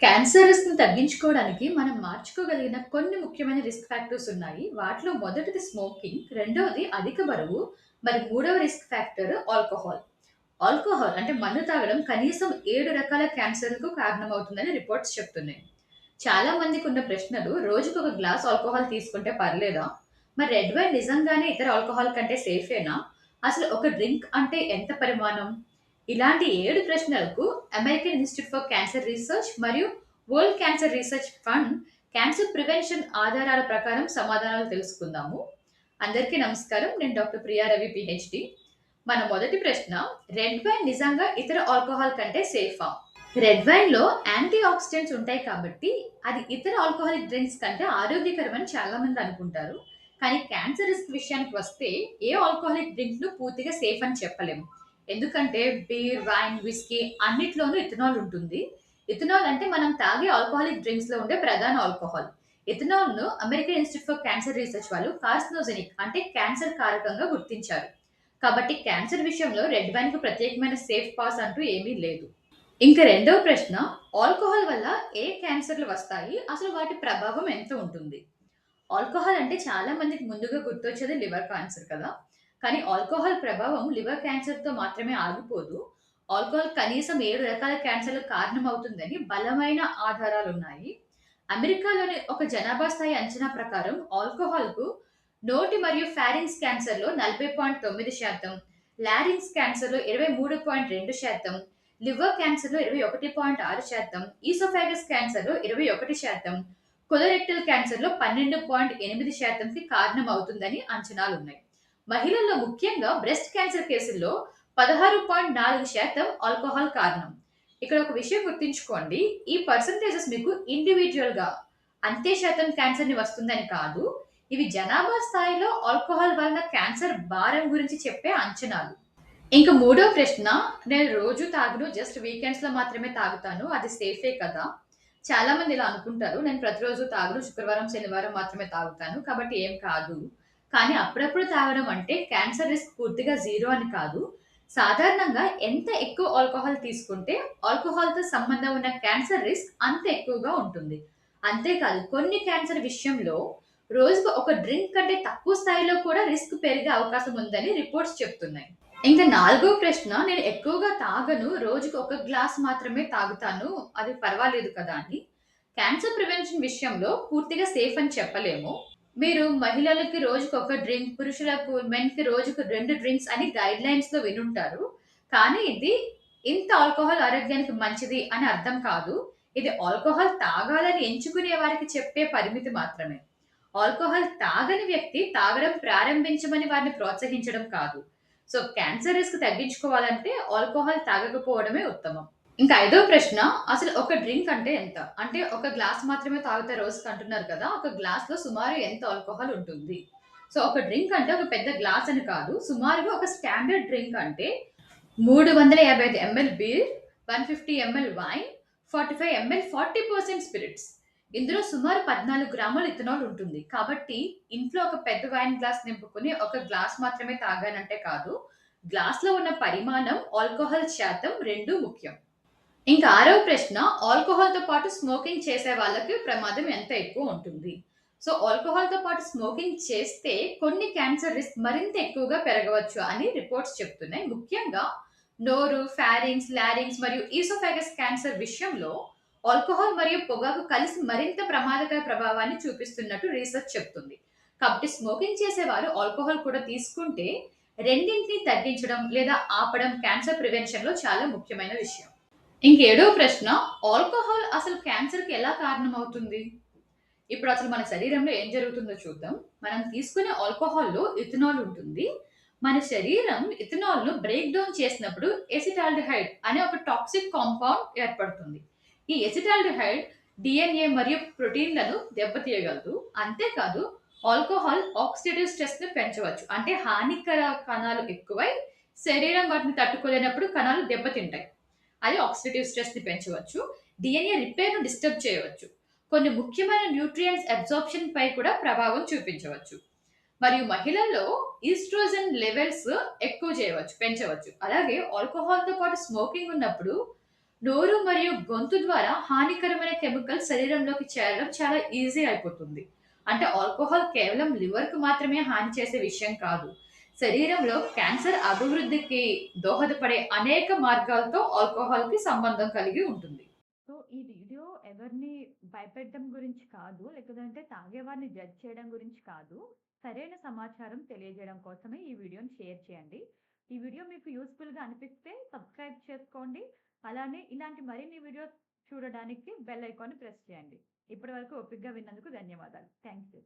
Cancer రిస్క్‌ని తగ్గించుకోవడానికి మనం మార్చుకోగలిగిన కొన్ని ముఖ్యమైన రిస్క్ ఫ్యాక్టర్స్ ఉన్నాయి. వాటిలో మొదటిది స్మోకింగ్, రెండోది అధిక బరువు, మరి మూడవ రిస్క్ ఫ్యాక్టర్ ఆల్కహాల్. ఆల్కహాల్ అంటే మందు తాగడం కనీసం 7 రకాల క్యాన్సర్‌లకు కారణమవుతుందని రిపోర్ట్స్ చెప్తున్నాయి. చాలా మందికున్న ప్రశ్నలు రోజుకొక గ్లాస్ ఆల్కహాల్ తీసుకుంటే పర్లేదా? మరి రెడ్ వైన్ నిజంగానే ఇతర ఆల్కహాల్ కంటే సేఫేనా? అసలు ఒక డ్రింక్ అంటే ఎంత పరిమాణం? ఇలాంటి 7 ప్రశ్నలకు American Institute for Cancer Research మరియు World Cancer Research Fund cancer prevention ఆధారాల ప్రకారం సమాధానాలు తెలుసుకుందాము. అందరికీ నమస్కారం. నేను డాక్టర్ ప్రియా రవి పీహెచ్‌డి. మన మొదటి ప్రశ్న, రెడ్ వైన్ నిజంగా ఇతర ఆల్కహాల్ కంటే సేఫా? రెడ్ వైన్‌లో యాంటీ ఆక్సిడెంట్స్ ఉంటాయి కాబట్టి, అది ఇతర ఆల్కహాలిక్ డ్రింక్స్ కంటే ఆరోగ్యకరమని చాలామంది అనుకుంటారు. కానీ క్యాన్సర్ రిస్క్ విషయానికి వస్తే, ఏ ఆల్కహాలిక్ డ్రింక్‌ను పూర్తిగా సేఫ్ అని చెప్పలేము. ఎందుకంటే బీర్, వైన్, విస్కీ అన్నిట్లోనూ ఇథనాల్ ఉంటుంది. ఇథనాల్ అంటే మనం తాగే ఆల్కహాలిక్ డ్రింక్స్‌లో ఉండే ప్రధాన ఆల్కహాల్. ఇథనాల్‌ను American Institute for Cancer Research వాళ్ళు కార్సినోజెనిక్ అంటే క్యాన్సర్ కారకంగా గుర్తించారు. కాబట్టి క్యాన్సర్ విషయంలో రెడ్ వైన్‌కు ప్రత్యేకమైన సేఫ్ పాస్ అంటూ ఏమీ లేదు. ఇంక రెండవ ప్రశ్న, ఆల్కహాల్ వల్ల ఏ క్యాన్సర్‌లు వస్తాయి? అసలు వాటి ప్రభావం ఎంత ఉంటుంది? ఆల్కహాల్ అంటే చాలా మందికి ముందుగా గుర్తొచ్చేది లివర్ క్యాన్సర్ కదా! కానీ ఆల్కహాల్ ప్రభావం లివర్ క్యాన్సర్‌తో మాత్రమే ఆగిపోదు. ఆల్కహాల్ కనీసం 7 రకాల క్యాన్సర్‌లకు కారణమవుతుందని బలమైన ఆధారాలున్నాయి. అమెరికాలోని ఒక జనాభా స్థాయి అంచనా ప్రకారం ఆల్కహాల్‌కు నోటి మరియు ఫారింక్స్ క్యాన్సర్‌లో 40.9%, లారింక్స్ క్యాన్సర్‌లో 23.2%, లివర్ క్యాన్సర్‌లో 21.6%, ఈసోఫాగస్ క్యాన్సర్‌లో 21%, కొలరెక్టల్ క్యాన్సర్‌లో 12.8%కి కారణమవుతుందని అంచనాలున్నాయి. మహిళల్లో ముఖ్యంగా బ్రెస్ట్ క్యాన్సర్ కేసుల్లో 16.4% ఆల్కహాల్ కారణం. ఇక్కడ ఒక విషయం గుర్తుంచుకోండి. ఈ పర్సెంటేజెస్ మీకు ఇండివిడ్యుయల్‌గా అంతే శాతం క్యాన్సర్‌ని వస్తుందని కాదు. ఇవి జనాభా స్థాయిలో ఆల్కహాల్ వలన క్యాన్సర్ భారం గురించి చెప్పే అంచనాలు. ఇంక మూడో ప్రశ్న, నేను రోజు తాగను. జస్ట్ వీకెండ్స్‌లో మాత్రమే తాగుతాను. అది సేఫే కదా! చాలామంది ఇలా అనుకుంటారు. నేను ప్రతిరోజు తాగను. శుక్రవారం, శనివారం మాత్రమే తాగుతాను. కాబట్టి ఏం కాదు. కానీ అప్పుడప్పుడు తాగడం అంటే క్యాన్సర్ రిస్క్ పూర్తిగా జీరో అని కాదు. సాధారణంగా ఎంత ఎక్కువ ఆల్కహాల్ తీసుకుంటే ఆల్కహాల్‌తో సంబంధం ఉన్న క్యాన్సర్ రిస్క్ అంత ఎక్కువగా ఉంటుంది. అంతేకాదు కొన్ని క్యాన్సర్ విషయంలో రోజుకు ఒక డ్రింక్ కంటే తక్కువ స్థాయిలో కూడా రిస్క్ పెరిగే అవకాశం ఉందని రిపోర్ట్స్ చెప్తున్నాయి. ఇంక నాలుగో ప్రశ్న, నేను ఎక్కువగా తాగను. రోజుకి ఒక గ్లాస్ మాత్రమే తాగుతాను. అది పర్వాలేదు కదా అని. క్యాన్సర్ ప్రివెన్షన్ విషయంలో పూర్తిగా సేఫ్ అని చెప్పలేము. మీరు మహిళలకి రోజుకి ఒక డ్రింక్, పురుషులకు మెన్‌కి రోజుకు 2 డ్రింక్స్ అని గైడ్‌లైన్స్‌లో వినుంటారు. కానీ ఇది ఇంత ఆల్కహాల్ ఆరోగ్యానికి మంచిది అని అర్థం కాదు. ఇది ఆల్కహాల్ తాగాలని ఎంచుకునే వారికి చెప్పే పరిమితి మాత్రమే. ఆల్కహాల్ తాగని వ్యక్తి తాగడం ప్రారంభించమని వారిని ప్రోత్సహించడం కాదు. సో, క్యాన్సర్ రిస్క్ తగ్గించుకోవాలంటే ఆల్కహాల్ తాగకపోవడమే ఉత్తమం. ఇంకా ఐదో ప్రశ్న, అసలు ఒక డ్రింక్ అంటే ఎంత? అంటే ఒక గ్లాస్ మాత్రమే తాగుతా రోజుకి అంటున్నారు కదా! ఒక గ్లాస్‌లో సుమారు ఎంత ఆల్కహాల్ ఉంటుంది? సో, ఒక డ్రింక్ అంటే ఒక పెద్ద గ్లాస్ అని కాదు. సుమారుగా ఒక స్టాండర్డ్ డ్రింక్ అంటే 355 ML beer, 150 ML wine, 45 ML 40% spirits. ఇందులో సుమారు 14 గ్రాముల ఇథనాల్ ఉంటుంది. కాబట్టి ఇంట్లో ఒక పెద్ద వైన్ గ్లాస్ నింపుకొని ఒక గ్లాస్ మాత్రమే తాగానంటే కాదు. గ్లాస్‌లో ఉన్న పరిమాణం, ఆల్కహాల్ శాతం 2 ముఖ్యం. ఇంకా ఆరవ ప్రశ్న, ఆల్కహాల్‌తో పాటు స్మోకింగ్ చేసే వాళ్ళకి ప్రమాదం ఎంత ఎక్కువ ఉంటుంది? సో, ఆల్కహాల్‌తో పాటు స్మోకింగ్ చేస్తే కొన్ని క్యాన్సర్ రిస్క్ మరింత ఎక్కువగా పెరగవచ్చు అని రిపోర్ట్స్ చెప్తున్నాయి. ముఖ్యంగా నోరు, ఫారింక్స్, లారింక్స్ మరియు ఈసోఫాగస్ క్యాన్సర్ విషయంలో ఆల్కహాల్ మరియు పొగాకు కలిసి మరింత ప్రమాదకర ప్రభావాన్ని చూపిస్తున్నట్టు రీసెర్చ్ చెప్తుంది. కాబట్టి స్మోకింగ్ చేసేవారు ఆల్కహాల్ కూడా తీసుకుంటే రెండింటిని తగ్గించడం లేదా ఆపడం క్యాన్సర్ ప్రివెన్షన్‌లో చాలా ముఖ్యమైన విషయం. ఇంకేడో ప్రశ్న, ఆల్కహాల్ అసలు క్యాన్సర్‌కి ఎలా కారణమవుతుంది? ఇప్పుడు అసలు మన శరీరంలో ఏం జరుగుతుందో చూద్దాం. మనం తీసుకునే ఆల్కహాల్‌లో ఇథనాల్ ఉంటుంది. మన శరీరం ఇథనాల్‌ను బ్రేక్ డౌన్ చేసినప్పుడు ఎసిటాల్డిహైడ్ అనే ఒక టాక్సిక్ కాంపౌండ్ ఏర్పడుతుంది. ఈ ఎసిటాల్డిహైడ్ డీఎన్ఏ మరియు ప్రోటీన్‌లను దెబ్బతీయగలదు. అంతేకాదు ఆల్కహాల్ ఆక్సిడేటివ్ స్ట్రెస్‌ని పెంచవచ్చు. అంటే హానికర కణాలు ఎక్కువై శరీరం వాటిని తట్టుకోలేనప్పుడు కణాలు దెబ్బతింటాయి. అది ఆక్సిడేటివ్ స్ట్రెస్‌ని పెంచవచ్చు. డీఎన్ఏ రిపేర్‌ను డిస్టర్బ్ చేయవచ్చు. కొన్ని ముఖ్యమైన న్యూట్రియంట్స్ అబ్సార్ప్షన్ పై కూడా ప్రభావం చూపించవచ్చు. మరియు మహిళల్లో ఈస్ట్రోజన్ లెవెల్స్ ఎక్కువ చేయవచ్చు, పెంచవచ్చు. అలాగే ఆల్కహాల్‌తో పాటు స్మోకింగ్ ఉన్నప్పుడు నోరు మరియు గొంతు ద్వారా హానికరమైన కెమికల్ శరీరంలోకి చేరడం చాలా ఈజీ అయిపోతుంది. అంటే ఆల్కహాల్ కేవలం లివర్‌కు మాత్రమే హాని చేసే విషయం కాదు. శరీరంలో క్యాన్సర్ అభివృద్ధికి దోహదపడే అనేక మార్గాలతో ఆల్కహాల్‌కి సంబంధం కలిగి ఉంటుంది. సో, ఈ వీడియో ఎవరిని భయపెట్టడం గురించి కాదు, లేకపోతే తాగేవారిని జడ్జ్ చేయడం గురించి కాదు. సరైన సమాచారం తెలియజేయడం కోసమే ఈ వీడియోని షేర్ చేయండి. ఈ వీడియో మీకు యూజ్‌ఫుల్‌గా అనిపిస్తే సబ్స్క్రైబ్ చేసుకోండి. అలానే ఇలాంటి మరిన్ని వీడియోస్ చూడడానికి బెల్ ఐకాన్‌ని ప్రెస్ చేయండి. ఇప్పటివరకు ఓపికగా విన్నందుకు ధన్యవాదాలు. Thank you.